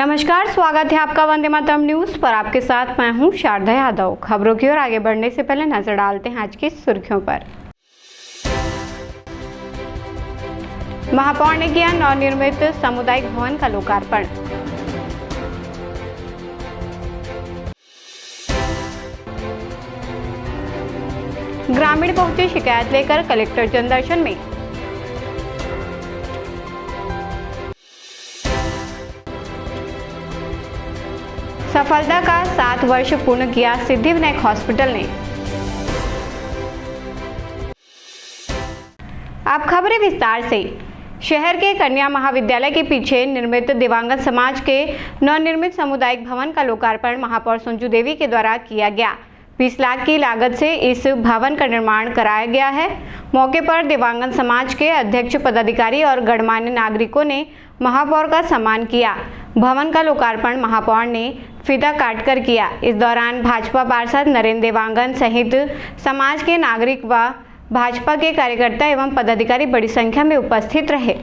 नमस्कार, स्वागत है आपका वंदे मातरम न्यूज पर। आपके साथ मैं हूं शारदा यादव। खबरों की ओर आगे बढ़ने से पहले नजर डालते हैं आज की सुर्खियों पर। महापौर ने किया नवनिर्मित सामुदायिक भवन का लोकार्पण। ग्रामीण पहुंचे शिकायत लेकर कलेक्टर जनदर्शन में। सफलता का 7 वर्ष पूर्ण किया सिद्धिविनायक हॉस्पिटल ने। अब खबरें विस्तार से। शहर के कन्या महाविद्यालय के पीछे निर्मित दिवंगत समाज के नवनिर्मित सामुदायिक भवन का लोकार्पण महापौर संजू देवी के द्वारा किया गया। 20 लाख की लागत से इस भवन का निर्माण कराया गया है। मौके पर दिवंगत समाज के अध्यक्ष, पदाधिकारी और गणमान्य नागरिकों ने महापौर का सम्मान किया। भवन का लोकार्पण महापौर ने फीता काटकर किया। इस दौरान भाजपा पार्षद नरेंद्र देवांगन सहित समाज के नागरिक व भाजपा के कार्यकर्ता एवं पदाधिकारी बड़ी संख्या में उपस्थित रहे।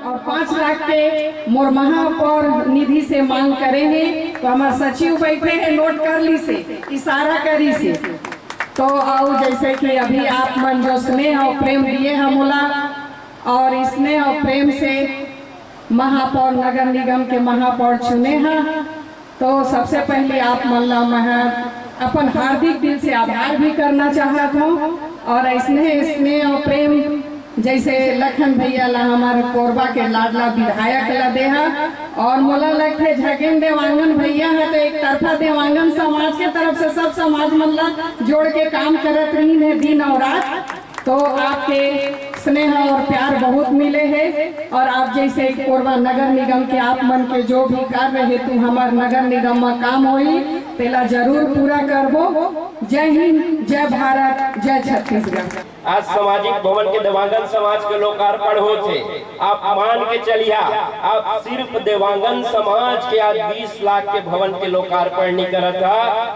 और 5 लाख के मोर महापौर निधि से मांग करे हैं। तो हमारे सचिव बैठे हैं, नोट कर ली से, इशारा करी से। तो आओ, जैसे कि अभी आप मन जो स्नेह और प्रेम दिए हैं मोला, और स्नेह और प्रेम से महापौर नगर निगम के महापौर चुने हैं। तो सबसे पहले आप मल्ला मैं अपन हार्दिक दिल से आभार भी करना चाहता हूँ। और स्नेह और प्रेम जैसे लखन भैया ला हमारे कोरबा के लाडला विधायक ला देहा, और मोला लगते झगेन देवांगन भैया है। तो एक तरफा देवांगन समाज के तरफ से सब समाज मल्ला जोड़ के काम करत रही है दिन और रात। तो आपके स्नेह और प्यार बहुत मिले हैं। और आप जैसे कोरबा नगर निगम के आप मन के जो भी कार्य हेतु हमार नगर निगम में काम होई तेला जरूर पूरा करबो। जय हिंद, जय भारत, जय छत्तीसगढ़। आज सामाजिक भवन के देवांगन समाज के लोकार्पण होते। आप मान के चलिए, आप सिर्फ देवांगन समाज के आज 20 लाख के भवन के लोकार्पण नहीं करता।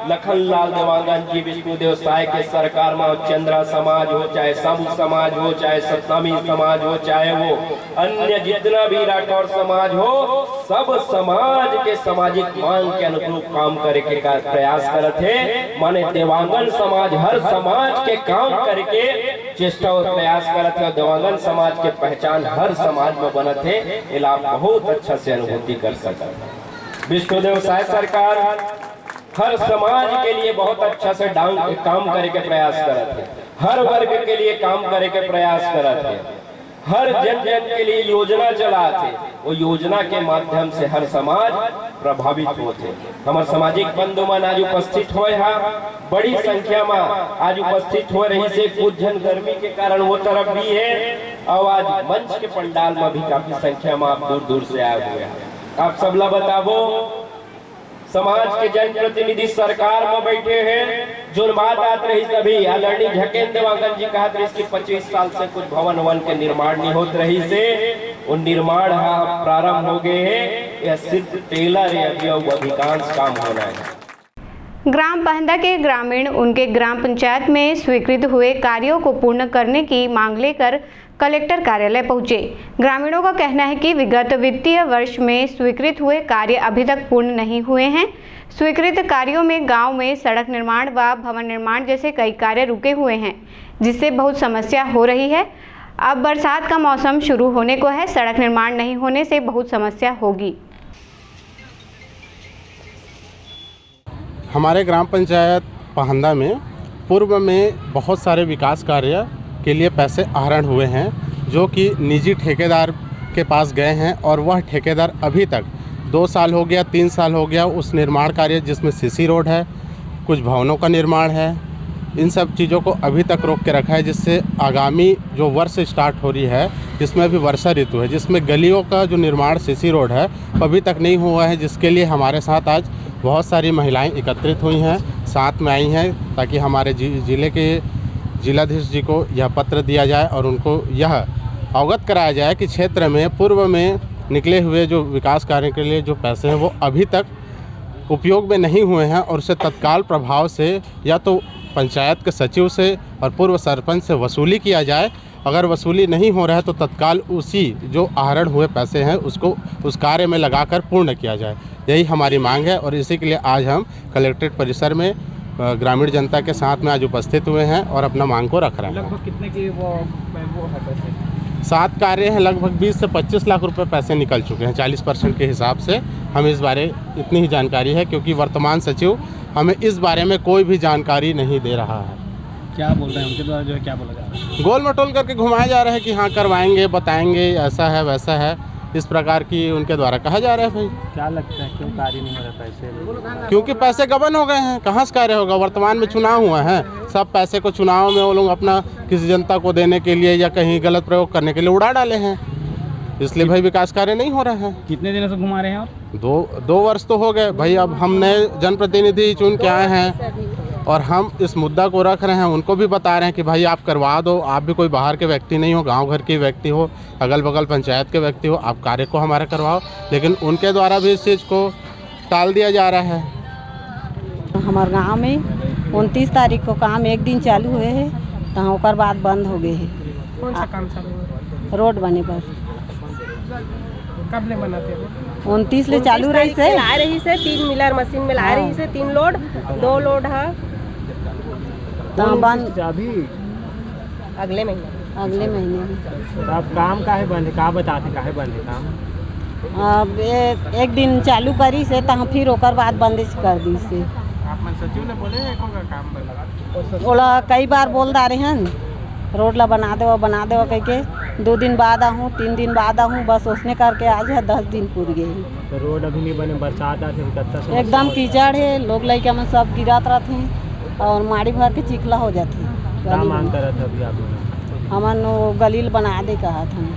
लखनलाल देवांगन जी, विष्णुदेव साय के सरकार में चंद्रा समाज हो, चाहे समूह समाज हो, चाहे सतनामी समाज हो, चाहे वो अन्य जितना भी राठौर समाज हो, सब समाज के सामाजिक मांग के अनुरूप काम करे के प्रयास करते हैं। माने देवांगन समाज हर समाज के काम करके चेष्टा और प्रयास करते हैं। देवांगन समाज के पहचान हर समाज में बनते है। इला बहुत अच्छा से अनुभूति कर सकते। विष्णुदेव साय सरकार हर समाज के लिए बहुत अच्छा से काम करे के प्रयास करते हैं। हर वर्ग के लिए काम करे के प्रयास करते हैं। हर जन के लिए योजना चलाते। वो योजना के माध्यम से हर समाज प्रभावित होते। हमारे सामाजिक बंधु मन आज उपस्थित हो, बड़ी संख्या में आज उपस्थित हो रही से। कुछ जन गर्मी के कारण वो तरफ भी है, और आज मंच के पंडाल में भी काफी संख्या में आप दूर दूर से आए हुए हैं। आप सबला बताबो, समाज के जनप्रतिनिधि सरकार में बैठे हैं। जो बात आत रही सभी आदरणीय झकेन देवांगन जी कहा कि 25 साल से कुछ भवन वन के निर्माण नहीं होत रही से, उन निर्माण प्रारंभ हो गए हैं। यह सिर्फ टेलर है, अभी अधिकांश काम होना है। ग्राम पहंदा के ग्रामीण उनके ग्राम पंचायत में स्वीकृत हुए कार्यों को पूर्ण करने की मांग लेकर कलेक्टर कार्यालय पहुंचे। ग्रामीणों का कहना है कि विगत वित्तीय वर्ष में स्वीकृत हुए कार्य अभी तक पूर्ण नहीं हुए हैं। स्वीकृत कार्यों में गांव में सड़क निर्माण व भवन निर्माण जैसे कई कार्य रुके हुए हैं, जिससे बहुत समस्या हो रही है। अब बरसात का मौसम शुरू होने को है, सड़क निर्माण नहीं होने से बहुत समस्या होगी। हमारे ग्राम पंचायत पहंदा में पूर्व में बहुत सारे विकास कार्य के लिए पैसे आहरण हुए हैं, जो कि निजी ठेकेदार के पास गए हैं और वह ठेकेदार अभी तक 2 साल हो गया, 3 साल हो गया उस निर्माण कार्य, जिसमें सीसी रोड है, कुछ भवनों का निर्माण है, इन सब चीज़ों को अभी तक रोक के रखा है, जिससे आगामी जो वर्ष स्टार्ट हो रही है, जिसमें अभी वर्षा ऋतु है, जिसमें गलियों का जो निर्माण सीसी रोड है अभी तक नहीं हुआ है, जिसके लिए हमारे साथ आज बहुत सारी महिलाएं एकत्रित हुई हैं, साथ में आई हैं, ताकि हमारे ज़िले के जिलाधीश जी को यह पत्र दिया जाए और उनको यह अवगत कराया जाए कि क्षेत्र में पूर्व में निकले हुए जो विकास कार्य के लिए जो पैसे हैं वो अभी तक उपयोग में नहीं हुए हैं और उसे तत्काल प्रभाव से या तो पंचायत के सचिव से और पूर्व सरपंच से वसूली किया जाए। अगर वसूली नहीं हो रहा है तो तत्काल उसी जो आहरण हुए पैसे हैं उसको उस कार्य में लगाकर पूर्ण किया जाए। यही हमारी मांग है और इसी के लिए आज हम कलेक्ट्रेट परिसर में ग्रामीण जनता के साथ में आज उपस्थित हुए हैं और अपना मांग को रख रहे हैं। लगभग कितने की वो है पैसे? 7 कार्य हैं, लगभग 20 से 25 लाख रुपए पैसे निकल चुके हैं 40% के हिसाब से। हमें इस बारे इतनी ही जानकारी है क्योंकि वर्तमान सचिव हमें इस बारे में कोई भी जानकारी नहीं दे रहा है। क्या बोल रहे हैं उनके द्वारा, जो है क्या बोला जा रहा है? गोल मटोल करके घुमाया जा रहा है कि हाँ करवाएंगे, बताएंगे, ऐसा है वैसा है, इस प्रकार की उनके द्वारा कहा जा रहा है। भाई क्या लगता है क्यों कार्य नहीं हो रहा पैसे? क्योंकि पैसे गबन हो गए हैं, कहाँ से कार्य होगा। वर्तमान में चुनाव हुआ है, सब पैसे को चुनाव में वो लोग अपना किसी जनता को देने के लिए या कहीं गलत प्रयोग करने के लिए उड़ा डाले हैं, इसलिए भाई विकास कार्य नहीं हो रहा है। कितने दिनों से घुमा रहे हैं आप? 2 वर्ष तो हो गए भाई। अब हम नए जनप्रतिनिधि चुन के आए हैं और हम इस मुद्दा को रख रहे हैं, उनको भी बता रहे हैं कि भाई आप करवा दो, आप भी कोई बाहर के व्यक्ति नहीं हो, गांव घर के व्यक्ति हो, अगल बगल पंचायत के व्यक्ति हो, आप कार्य को हमारा करवाओ। लेकिन उनके द्वारा भी इस चीज़ को टाल दिया जा रहा है। हमारे गांव में 29 तारीख को काम 1 दिन चालू हुए है, तो ओकर बाद बंद हो गए है। कौन सा काम चालू है? रोड बने पर कब ले बनाते हैं? 29 ले चालू रही से ला रही से 3 मिलर मशीन में ला रही से 3 लोड 2 लोड है तो बंद अभी अगले महीने में। तो आप काम काहे बंद है? कहाँ बताते काहे बंद है काम? अब 1 दिन चालू करी से तो फिर ओकर बाद बंदिश कर दी से। आप मन सचिव ने बोले हैं कौन का काम बना? ओला कई बार बोल दा रहे हैं रोड ला बना दो कह के 2 दिन बाद आहूँ, 3 दिन बाद आहूँ, बस उसने करके आज है 10 दिन पूर गए। तो रोड अभी नहीं बने, बरसात आते हैं, एकदम कीचड़ है, लोग लड़का में सब गिरात रहते हैं और माड़ी भर के चिखला हो जाते हैं। क्या मांग कर रहा था अभी आप? हमन वो गलील बना दे कहा था।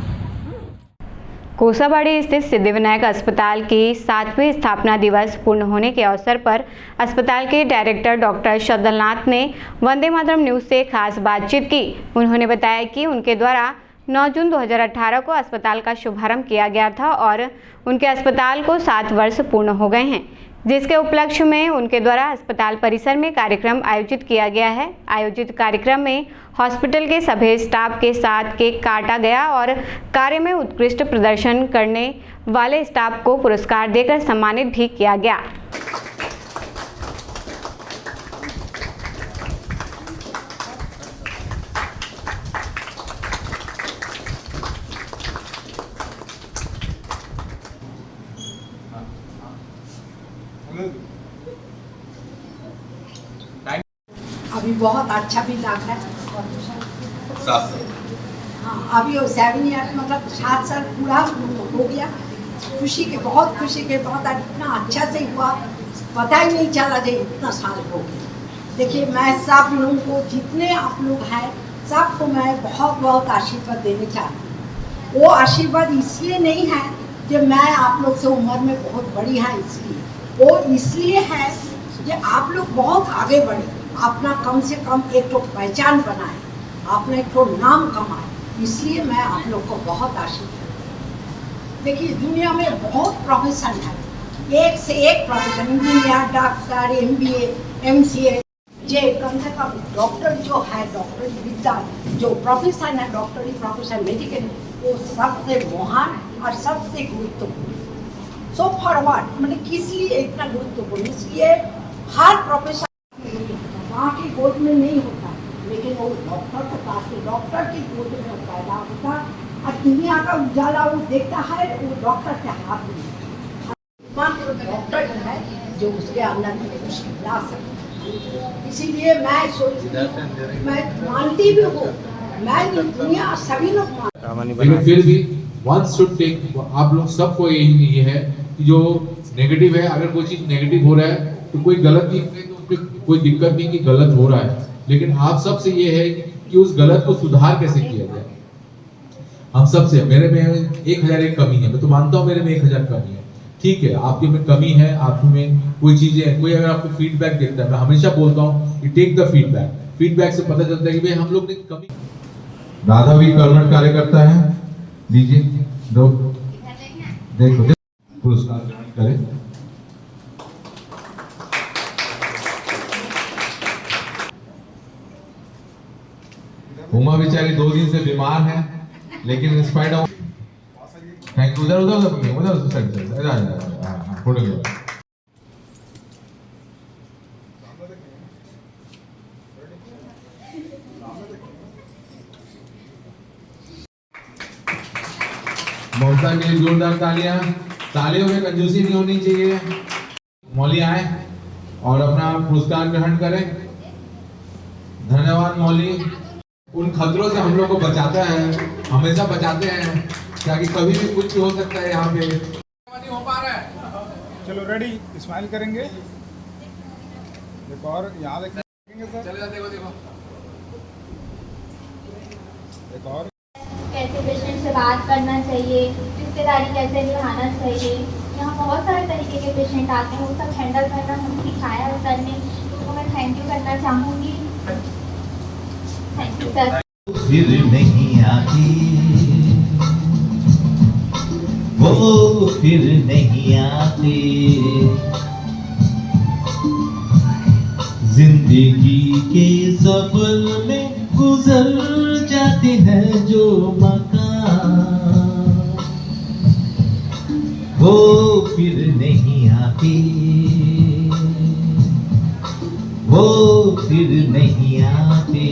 कोसाबाड़ी स्थित सिद्धिविनायक अस्पताल की 7वें स्थापना दिवस पूर्ण होने के अवसर पर अस्पताल के डायरेक्टर डॉक्टर शद्दलनाथ ने वंदे मातरम न्यूज़ से खास बातचीत की। उन्होंने बताया कि उनके द्वारा 9 जून 2018 को अस्पताल का शुभारंभ किया गया था और उनके अस्पताल को 7 वर्ष पूर्ण हो गए हैं, जिसके उपलक्ष्य में उनके द्वारा अस्पताल परिसर में कार्यक्रम आयोजित किया गया है। आयोजित कार्यक्रम में हॉस्पिटल के सभी स्टाफ के साथ केक काटा गया और कार्य में उत्कृष्ट प्रदर्शन करने वाले स्टाफ को पुरस्कार देकर सम्मानित भी किया गया। अभी बहुत अच्छा भी लग रहा है। हाँ, अभी 7 ईयर मतलब 7 साल पूरा हो गया। खुशी के बहुत इतना अच्छा से हुआ, पता ही नहीं चला जो इतना साल हो गया। देखिए मैं सब लोगों को, जितने आप लोग हैं सबको मैं बहुत आशीर्वाद देना चाहती हूँ। वो आशीर्वाद इसलिए नहीं है कि मैं आप लोग से उम्र में बहुत बड़ी है, इसलिए वो इसलिए है कि आप लोग बहुत आगे बढ़े, अपना कम से कम एक तो पहचान बनाए, आपने एक तो नाम कमाए, इसलिए मैं आप लोग को बहुत आशीर्वाद। देखिए दुनिया में बहुत प्रोफेशन है, एक से एक profession, engineer, doctor, MBA, MCA, जे कम से कम डॉक्टर जो है, डॉक्टरी विद्या जो प्रोफेशन है, डॉक्टरी प्रोफेशन मेडिकल, वो सबसे महान और सबसे गुरुत्वपूर्ण। सो फॉरवर्ड मतलब किस लिए इतना गुरुत्वपूर्ण, इसलिए हर प्रोफेशन माँ की गोद में नहीं होता, लेकिन वो डॉक्टर के पास, डॉक्टर की गोद में पैदा होता और दुनिया का उजाला वो देखता है, वो डॉक्टर के हाथ में। मात्र डॉक्टर है जो उसके अंदर में मुश्किल ला सकता है। इसीलिए मैं मानती भी हूँ मैं नहीं, दुनिया सभी लोग मानते हैं। लेकिन फिर भी वन शुड टेक, आप लोग सबको ये है कि जो नेगेटिव है, अगर कोई चीज नेगेटिव हो रहा है तो कोई गलत नहीं है, तो उसमें कोई दिक्कत नहीं कि गलत हो रहा है, लेकिन आप सबसे ये है कि उस गलत को सुधार कैसे किया जाए। हम सबसे, मेरे में 1000 एक कमी है, मैं तो मानता हूँ मेरे में 1000 कमी है, ठीक है, आपके में कमी है, आप में कोई चीजें, कोई अगर आपको फीडबैक देता है, मैं हमेशा बोलता हूँ कि टेक द फीडबैक, फीडबैक से पता चलता है कि भाई हम लोग ने कमी। राधा भी कर्मठ कार्यकर्ता है, लीजिए दो, देखो पुरस्कार ग्रहण करें। उमा बेचारी 2 दिन से बीमार है, लेकिन इंस्पायर्ड ऑफ, थैंक यू। उधर फोटो लो। ममता के लिए जोरदार तालियां। तालियों में कंजूसी नहीं होनी चाहिए। मौली आए और अपना पुरस्कार ग्रहण करें। धन्यवाद मौली। उन खतरों से हम लोग को बचाता है, हमेशा बचाते हैं, ताकि कभी भी कुछ हो सकता है। यहाँ पे नहीं हो पा रहा है। चलो रेडी, स्माइल करेंगे। एक और याद रखेंगे सर। चले जाते, देखो एक और, कैसे पेशेंट से बात करना चाहिए, रिश्तेदारी कैसे निभाना चाहिए। यहाँ बहुत सारे तरीके के पेशेंट आते हैं, वो सब हैंडल करना हम सिखाया है सर ने, तो मैं थैंक यू करना चाहूँगी। Thank you sir. फिर नहीं आती वो, फिर नहीं आती जिंदगी के सफर में गुजर जाते हैं जो मकान, वो फिर नहीं आती, वो फिर नहीं आती।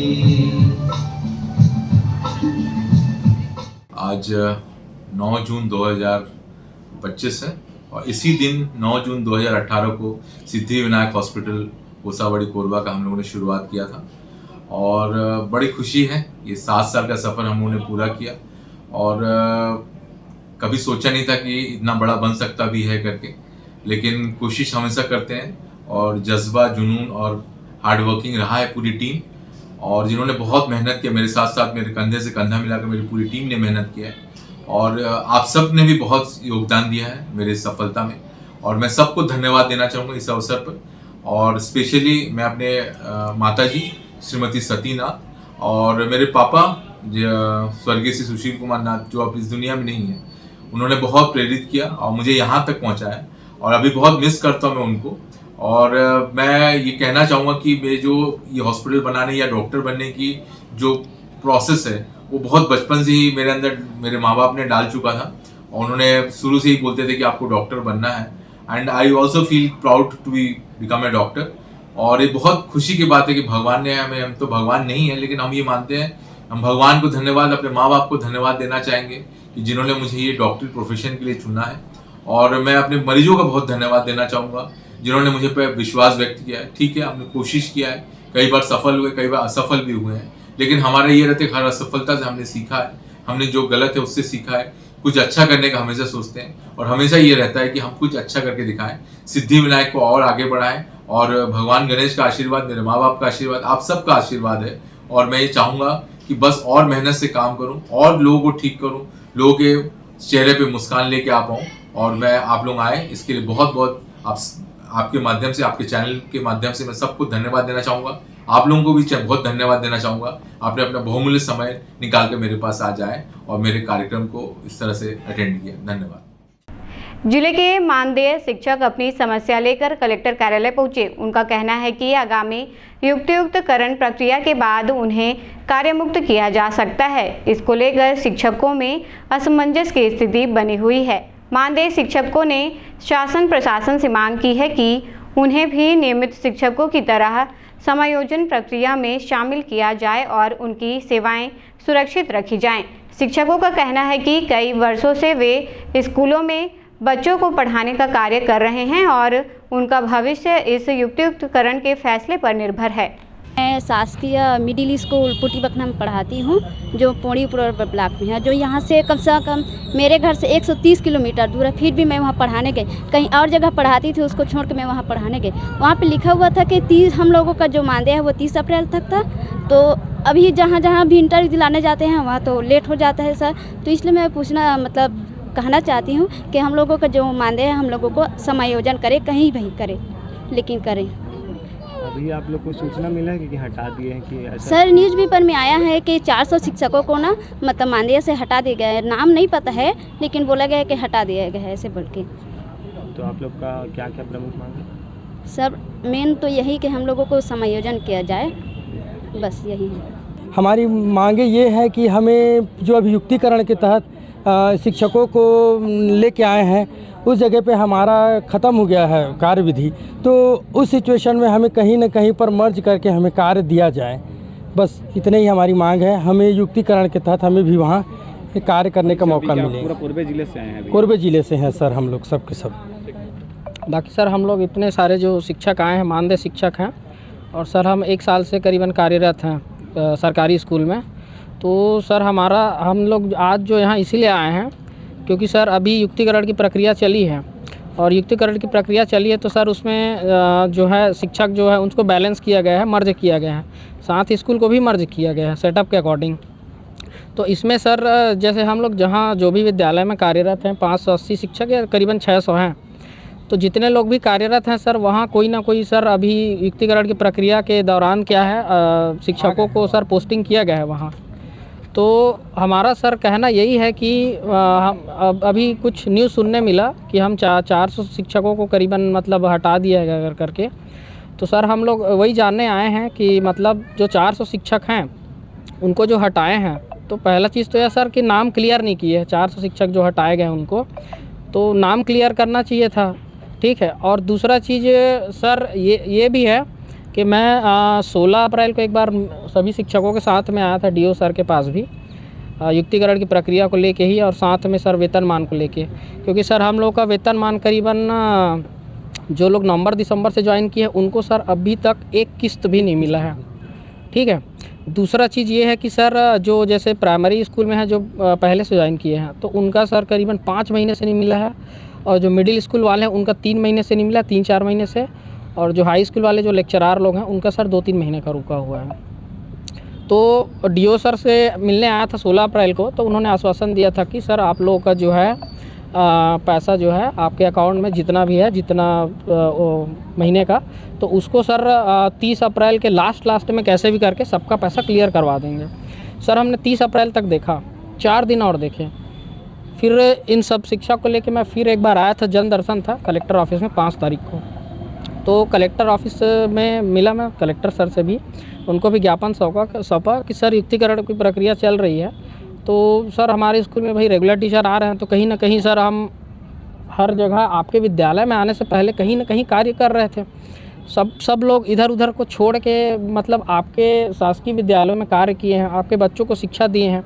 आज 9 जून 2025 है और इसी दिन 9 जून 2018 को सिद्धिविनायक हॉस्पिटल कोसावाड़ी कोरबा का हम लोगों ने शुरुआत किया था और बड़ी खुशी है। ये 7 साल का सफ़र हम लोगों ने पूरा किया और कभी सोचा नहीं था कि इतना बड़ा बन सकता भी है करके, लेकिन कोशिश हमेशा करते हैं और जज्बा, जुनून और हार्डवर्किंग रहा है पूरी टीम, और जिन्होंने बहुत मेहनत किया मेरे साथ साथ, मेरे कंधे से कंधा मिलाकर मेरी पूरी टीम ने मेहनत किया है और आप सब ने भी बहुत योगदान दिया है मेरे सफलता में, और मैं सबको धन्यवाद देना चाहूँगा इस अवसर पर। और स्पेशली मैं अपने माताजी श्रीमती सती नाथ और मेरे पापा स्वर्गीय श्री सुशील कुमार नाथ, जो अब इस दुनिया में नहीं है, उन्होंने बहुत प्रेरित किया और मुझे यहाँ तक पहुँचाया और अभी बहुत मिस करता हूँ मैं उनको। और मैं ये कहना चाहूँगा कि मेरे जो ये हॉस्पिटल बनाने या डॉक्टर बनने की जो प्रोसेस है वो बहुत बचपन से ही मेरे अंदर मेरे माँ बाप ने डाल चुका था और उन्होंने शुरू से ही बोलते थे कि आपको डॉक्टर बनना है, and I also feel proud to be become a doctor. और ये बहुत खुशी की बात है कि भगवान ने हमें, हम तो भगवान नहीं है लेकिन हम ये मानते हैं, हम भगवान को धन्यवाद, अपने माँ बाप को धन्यवाद देना चाहेंगे कि जिन्होंने मुझे ये डॉक्टरी प्रोफेशन के लिए चुना है। और मैं अपने मरीजों का बहुत धन्यवाद देना चाहूँगा जिन्होंने मुझे पे विश्वास व्यक्त किया है। ठीक है, हमने कोशिश किया है, कई बार सफल हुए, कई बार असफल भी हुए हैं, लेकिन हमारा ये रहते हर असफलता से हमने सीखा है, हमने जो गलत है उससे सीखा है, कुछ अच्छा करने का हमेशा सोचते हैं और हमेशा ये रहता है कि हम कुछ अच्छा करके दिखाएं, सिद्धिविनायक को और आगे बढ़ाएं। और भगवान गणेश का आशीर्वाद, मेरे माँ बाप का आशीर्वाद, आप सबका आशीर्वाद है और मैं ये चाहूँगा कि बस और मेहनत से काम करूँ और लोगों को ठीक करूँ, लोगों के चेहरे पे मुस्कान लेके आ पाऊँ। और मैं आप लोग आए इसके लिए बहुत बहुत आपके माध्यम से, आपके चैनल के माध्यम से मैं सबको धन्यवाद देना चाहूँगा। आप लोगों को भी बहुत धन्यवाद देना चाहूँगा, आपने अपना बहुमूल्य समय निकाल के मेरे पास आ जाए और मेरे कार्यक्रम को इस तरह से अटेंड किया। धन्यवाद। जिले के मानदेय शिक्षक अपनी समस्या लेकर कलेक्टर कार्यालय पहुंचे। उनका कहना है कि आगामी युक्तियुक्तकरण प्रक्रिया के बाद उन्हें कार्यमुक्त किया जा सकता है। इसको लेकर शिक्षकों में असमंजस की स्थिति बनी हुई है। मानदेय शिक्षकों ने शासन प्रशासन से मांग की है कि उन्हें भी नियमित शिक्षकों की तरह समायोजन प्रक्रिया में शामिल किया जाए और उनकी सेवाएं सुरक्षित रखी जाएं। शिक्षकों का कहना है कि कई वर्षों से वे स्कूलों में बच्चों को पढ़ाने का कार्य कर रहे हैं और उनका भविष्य इस युक्तियुक्तकरण के फैसले पर निर्भर है। मैं शासकीय मिडिल स्कूल पुटी बखना में पढ़ाती हूँ, जो पौड़ीपुर ब्लॉक में है, जो यहाँ से कम मेरे घर से 130 किलोमीटर दूर है। फिर भी मैं वहाँ पढ़ाने गई, कहीं और जगह पढ़ाती थी, उसको छोड़ के मैं वहाँ पढ़ाने गई। वहाँ पे लिखा हुआ था कि हम लोगों का जो मानदेय है वो 30 अप्रैल तक था। तो अभी जहाँ भी इंटरव्यू दिलाने जाते हैं वहाँ तो लेट हो जाता है सर। तो इसलिए मैं पूछना मतलब कहना चाहती हूँ कि हम लोगों का जो मानदेय है हम लोगों को समायोजन करें, कहीं भी करें, लेकिन करें। अभी आप लोग को सूचना मिला है कि हटा दिए हैं कि ऐसा? सर न्यूज़पेपर में आया है कि 400 शिक्षकों को ना मतलब मानदेय से हटा दिया गया है। नाम नहीं पता है, लेकिन बोला गया है कि हटा दिया गया है ऐसे बोल के। तो आप लोग का क्या क्या प्रमुख मांग है? सर मेन तो यही कि हम लोगों को समायोजन किया जाए, बस यही है हमारी मांगे। ये है कि हमें जो अभियुक्तिकरण के तहत शिक्षकों को लेके आए हैं, उस जगह पे हमारा ख़त्म हो गया है कार्यविधि, तो उस सिचुएशन में हमें कहीं ना कहीं पर मर्ज करके हमें कार्य दिया जाए। बस इतने ही हमारी मांग है। हमें युक्तिकरण के तहत हमें भी वहाँ कार्य करने का मौका मिले। पूरा पूर्वी जिले से आए हैं? पूर्वी जिले से हैं सर हम लोग, सब के सब। बाकी सर हम लोग इतने सारे जो शिक्षक आए हैं, मानदेय शिक्षक हैं, और सर हम 1 साल से करीबन कार्यरत हैं सरकारी स्कूल में। तो सर हम लोग आज जो यहाँ इसीलिए आए हैं क्योंकि सर अभी युक्तिकरण की प्रक्रिया चली है, और युक्तिकरण की प्रक्रिया चली है तो सर उसमें जो है शिक्षक जो है उनको बैलेंस किया गया है, मर्ज किया गया है, साथ ही स्कूल को भी मर्ज किया गया है सेटअप के अकॉर्डिंग। तो इसमें सर जैसे हम लोग जहाँ जो भी विद्यालय में कार्यरत हैं 580 शिक्षक या करीबन 600 हैं, तो जितने लोग भी कार्यरत हैं सर वहाँ कोई ना कोई सर अभी युक्तिकरण की प्रक्रिया के दौरान क्या है शिक्षकों को सर पोस्टिंग किया गया है वहाँ। तो हमारा सर कहना यही है कि हम अभी कुछ न्यूज़ सुनने मिला कि हम 400 शिक्षकों को करीबन मतलब हटा दिया गया करके। तो सर हम लोग वही जानने आए हैं कि मतलब जो 400 शिक्षक हैं उनको जो हटाए हैं, तो पहला चीज़ तो यह सर कि नाम क्लियर नहीं किए। 400 शिक्षक जो हटाए गए उनको तो नाम क्लियर करना चाहिए था, ठीक है। और दूसरा चीज़ सर ये भी है कि मैं 16 अप्रैल को एक बार सभी शिक्षकों के साथ में आया था डीओ सर के पास भी, युक्तिकरण की प्रक्रिया को लेके ही, और साथ में सर वेतनमान को लेके, क्योंकि सर हम लोग का वेतनमान करीबन जो लोग नवंबर दिसंबर से ज्वाइन किए उनको सर अभी तक एक किस्त भी नहीं मिला है, ठीक है। दूसरा चीज़ ये है कि सर जो जैसे प्राइमरी स्कूल में है जो पहले से ज्वाइन किए हैं तो उनका सर करीबन 5 महीने से नहीं मिला है, और जो मिडिल स्कूल वाले हैं उनका 3 महीने से नहीं मिला, 3-4 महीने से, और जो हाई स्कूल वाले जो लेक्चरार लोग हैं उनका सर 2-3 महीने का रुका हुआ है। तो डीओ सर से मिलने आया था 16 अप्रैल को, तो उन्होंने आश्वासन दिया था कि सर आप लोगों का जो है पैसा जो है आपके अकाउंट में जितना भी है जितना महीने का, तो उसको सर 30 अप्रैल के लास्ट में कैसे भी करके सबका पैसा क्लियर करवा देंगे। सर हमने 30 अप्रैल तक देखा, 4 दिन और देखे, फिर इन सब शिक्षक को लेके मैं फिर एक बार आया था, जन दर्शन था कलेक्टर ऑफिस में 5 तारीख को। तो कलेक्टर ऑफिस में मिला मैं कलेक्टर सर से भी, उनको भी ज्ञापन सौंपा कि सर युक्तिकरण की प्रक्रिया चल रही है, तो सर हमारे स्कूल में भाई रेगुलर टीचर आ रहे हैं, तो कहीं ना कहीं सर हम हर जगह आपके विद्यालय में आने से पहले कहीं ना कहीं कार्य कर रहे थे। सब लोग इधर उधर को छोड़ के मतलब आपके शासकीय विद्यालयों में कार्य किए हैं, आपके बच्चों को शिक्षा दिए हैं।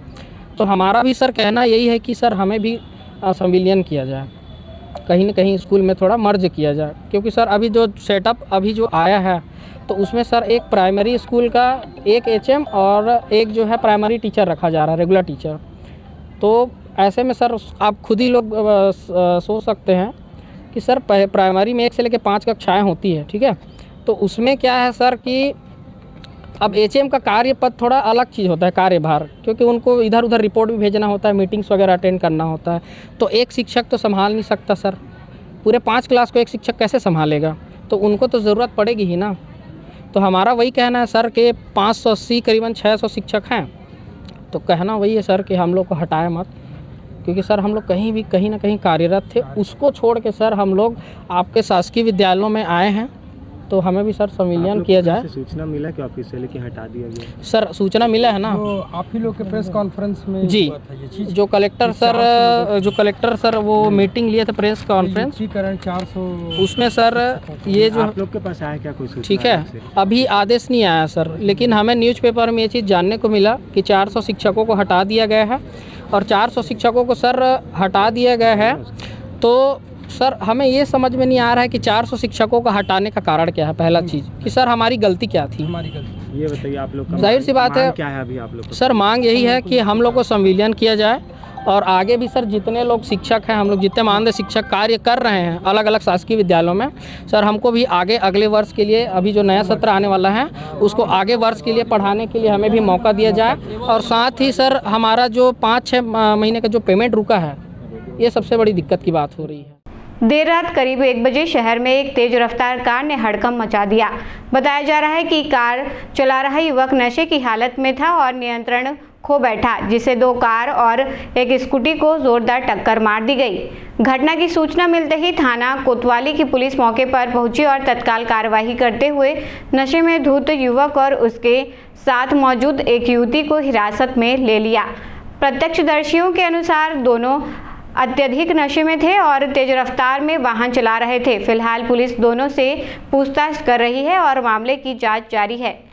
तो हमारा भी सर कहना यही है कि सर हमें भी संविलियन किया जाए, कहीं ना कहीं स्कूल में थोड़ा मर्ज किया जाए, क्योंकि सर अभी जो सेटअप अभी जो आया है तो उसमें सर एक प्राइमरी स्कूल का एक एचएम और एक जो है प्राइमरी टीचर रखा जा रहा है, रेगुलर टीचर। तो ऐसे में सर आप खुद ही लोग सोच सकते हैं कि सर प्राइमरी में 1 से लेकर 5 कक्षाएँ होती है, ठीक है। तो उसमें क्या है सर कि अब एचएम का कार्य पद थोड़ा अलग चीज़ होता है, कार्यभार, क्योंकि उनको इधर उधर रिपोर्ट भी भेजना होता है, मीटिंग्स वगैरह अटेंड करना होता है। तो एक शिक्षक तो संभाल नहीं सकता सर, पूरे 5 क्लास को एक शिक्षक कैसे संभालेगा, तो उनको तो ज़रूरत पड़ेगी ही ना। तो हमारा वही कहना है सर कि 580 करीबन 600 शिक्षक हैं, तो कहना वही है सर कि हम लोग को हटाए मत, क्योंकि सर हम लोग कहीं ना कहीं कार्यरत थे। उसको छोड़ के सर हम लोग आपके शासकीय विद्यालयों में आए हैं, तो हमें भी सर संविलियन किया जाए। सूचना मिला कि ऑफिशियली कि हटा दिया गया? सर सूचना मिला है ना, तो आप ही लोग के प्रेस कॉन्फ्रेंस में जी, जो कलेक्टर सर वो मीटिंग लिए थे प्रेस कॉन्फ्रेंस, 400 उसमें सर ये जो आप लोग के पास आया क्या कोई सूचना? ठीक है, अभी आदेश नहीं आया सर, लेकिन हमें न्यूज़पेपर में ये चीज़ जानने को मिला कि 400 शिक्षकों को हटा दिया गया है, और 400 शिक्षकों को सर हटा दिया गया है। तो सर हमें ये समझ में नहीं आ रहा है कि 400 शिक्षकों का हटाने का कारण क्या है। पहला चीज़ कि सर हमारी गलती क्या थी, हमारी गलती ये बताइए आप लोग का जाहिर सी बात है क्या है अभी आप लोग को? सर मांग यही है कि हम लोग को संविलियन किया जाए और आगे भी सर जितने लोग शिक्षक हैं, हम लोग जितने मानदेय शिक्षक कार्य कर रहे हैं अलग अलग शासकीय विद्यालयों में, सर हमको भी आगे अगले वर्ष के लिए, अभी जो नया सत्र आने वाला है उसको आगे वर्ष के लिए पढ़ाने के लिए हमें भी मौका दिया जाए। और साथ ही सर हमारा जो 5-6 महीने का जो पेमेंट रुका है, ये सबसे बड़ी दिक्कत की बात हो रही है। देर रात करीब 1 बजे शहर में एक तेज रफ्तार कार ने हड़कंप मचा दिया। बताया जा रहा है कि कार चला रहा युवक नशे की हालत में था और नियंत्रण खो बैठा, जिसे 2 कार और एक स्कूटी को जोरदार टक्कर मार दी गई। घटना की सूचना मिलते ही थाना कोतवाली की पुलिस मौके पर पहुंची और तत्काल कार्रवाई करते हुए नशे में धुत युवक और उसके साथ मौजूद एक युवती को हिरासत में ले लिया। प्रत्यक्षदर्शियों के अनुसार दोनों अत्यधिक नशे में थे और तेज रफ्तार में वाहन चला रहे थे। फिलहाल पुलिस दोनों से पूछताछ कर रही है और मामले की जांच जारी है।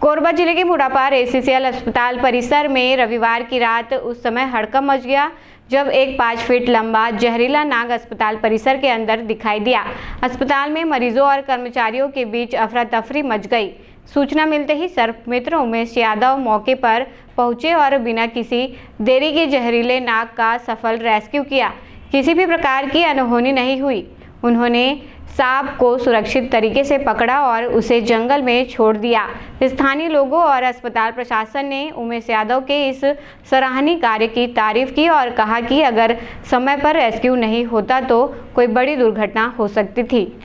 कोरबा जिले के मुड़ापार ACCL अस्पताल परिसर में रविवार की रात उस समय हड़कंप मच गया जब एक 5 फीट लंबा जहरीला नाग अस्पताल परिसर के अंदर दिखाई दिया। अस्पताल में मरीजों और कर्मचारियों के बीच अफरा तफरी मच गई। सूचना मिलते ही सर्पमित्र उमेश यादव मौके पर पहुंचे और बिना किसी देरी के जहरीले नाग का सफल रेस्क्यू किया। किसी भी प्रकार की अनहोनी नहीं हुई। उन्होंने सांप को सुरक्षित तरीके से पकड़ा और उसे जंगल में छोड़ दिया। स्थानीय लोगों और अस्पताल प्रशासन ने उमेश यादव के इस सराहनीय कार्य की तारीफ की और कहा कि अगर समय पर रेस्क्यू नहीं होता तो कोई बड़ी दुर्घटना हो सकती थी।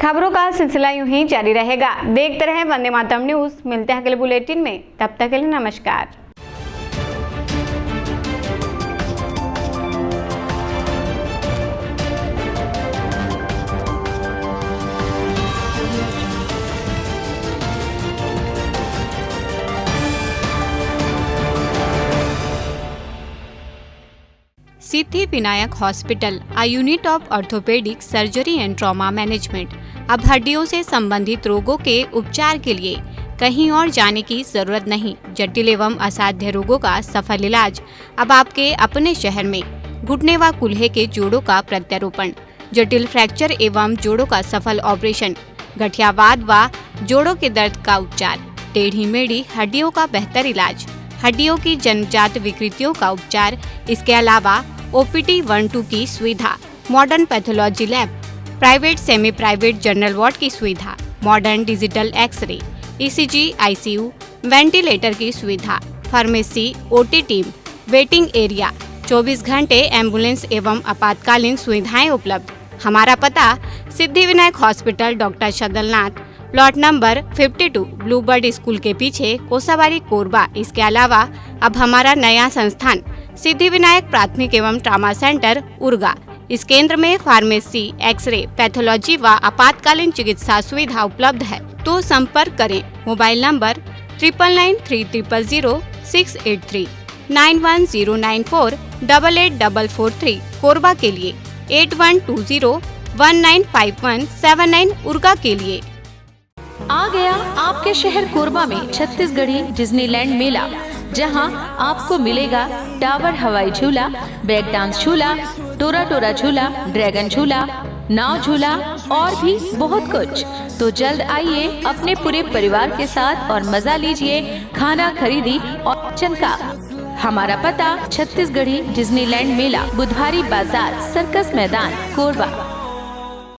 खबरों का सिलसिला यूं ही जारी रहेगा। देखते रहें वंदे मातरम न्यूज़। मिलते हैं अगले बुलेटिन में, तब तक के लिए नमस्कार। Siddhi Vinayak hospital, a unit of orthopaedic surgery and trauma management. अब हड्डियों से संबंधित रोगों के उपचार के लिए कहीं और जाने की जरूरत नहीं। जटिल एवं असाध्य रोगों का सफल इलाज अब आपके अपने शहर में। घुटने व कूल्हे के जोड़ों का प्रत्यारोपण, जटिल फ्रैक्चर एवं जोड़ों का सफल ऑपरेशन, गठियावाद व जोड़ों के दर्द का उपचार, टेढ़ी मेढ़ी हड्डियों का बेहतर इलाज, हड्डियों की जन्मजात विकृतियों का उपचार। इसके अलावा OPD 1-2 की सुविधा, modern pathology lab, private semi private general ward की सुविधा, modern digital X-ray, ECG, ICU, ventilator की सुविधा, pharmacy, OT team, waiting area, 24 घंटे एम्बुलेंस एवं आपातकालीन सुविधाएं उपलब्ध। हमारा पता Siddhi Vinayak hospital, doctor Shadalnath, plot number 52, Bluebird school के पीछे, कोसाबाड़ी, कोरबा। इसके अलावा अब हमारा नया संस्थान सिद्धि विनायक प्राथमिक एवं ट्रामा सेंटर, उर्गा। इस केंद्र में फार्मेसी, एक्सरे, पैथोलॉजी व आपातकालीन चिकित्सा सुविधा उपलब्ध है। तो संपर्क करें। मोबाइल नंबर 9993000683, 9109488443, कोरबा के लिए 8120195179, उर्गा के लिए। आ गया आपके शहर कोरबा में छत्तीसगढ़ी डिज्नीलैंड मेला, जहां आपको मिलेगा टावर हवाई झूला, ब्रेक डांस झूला, टोरा टोरा झूला, ड्रैगन झूला, नाव झूला और भी बहुत कुछ। तो जल्द आइए अपने पूरे परिवार के साथ और मजा लीजिए खाना खरीदी और चनका। हमारा पता छत्तीसगढ़ी डिज्नीलैंड मेला, बुधवारी बाजार, सर्कस मैदान, कोरबा।